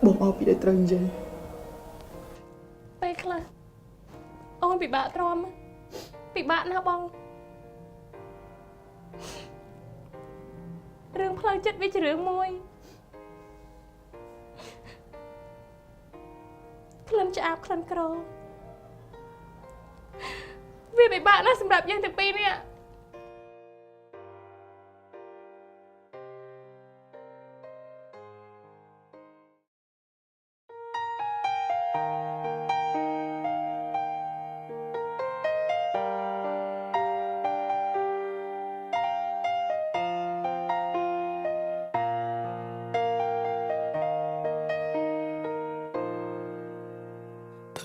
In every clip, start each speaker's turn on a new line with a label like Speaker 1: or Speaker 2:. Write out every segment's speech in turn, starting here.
Speaker 1: បងអោពីដែលត្រូវអញ្ចឹង
Speaker 2: ពេលខ្លះអូនពិបាកទ្រាំពិបាកណាស់បងរឿងផ្លូវចិត្តវាជារឿងមួយក្លិនឆ្អាបក្លិនក្រវាពិបាកណាស់សម្រាប់យើងទាំងពីរនេះ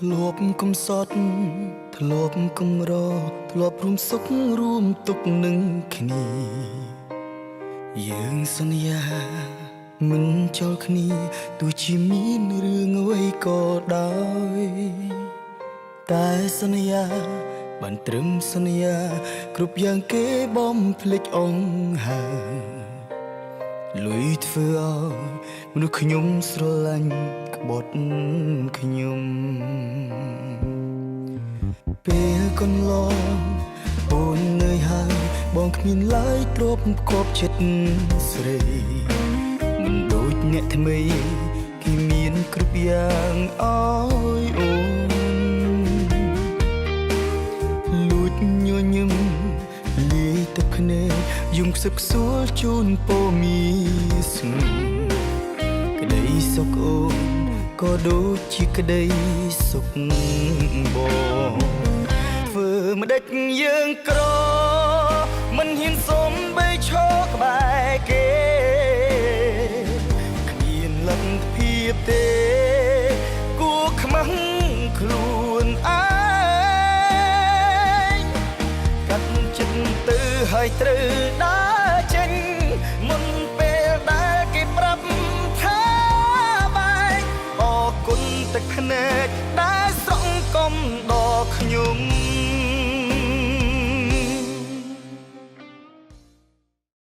Speaker 3: ធ្លាប់កំសត់ធ្លាប់កំរធ្លាប់រួមសុខរួមទុក្ខនឹងគ្នាយើងសន្យាមិនចោលគ្នាទោះជាមានរឿងអ្វីក៏ដោយតែសន្យាបានត្រឹមសន្យាគ្រប់យ៉ាងគេបំភ្លេចអង្ហើលុយធ្វើឲ្យមនុស្សខ្ញុំស្រឡាញ់ក្បត់ខ្ញុំពេលកន្លងអូននឿយហើយបងគ្មានឡើយទ្រពគប់ចិត្តស្រីមិនដូចអ្នកថ្មីគេមានគ្រប់យ៉ាងអើយអូនលួចញញឹមលាយទឹកភ្នែកយំខ្សឹបខ្សួលជូនពមីស្ងួនក្តីសុខអូនក៏ដូចជាក្តីសុខបងធ្វើម្ដេចយើងក្រមិនហ៊ានសុំបីឈរក្បែរគេគ្មានលទ្ធភាពទេគួរខ្មាស់ខ្លួនឯងកាត់ចិត្តទៅហើយត្រូវដើរចេញមុនពេលដែលគេប្រាប់ថាបែកអរគុណទឹកភ្នែកដែលស្រង់កំដល់ខ្ញុំ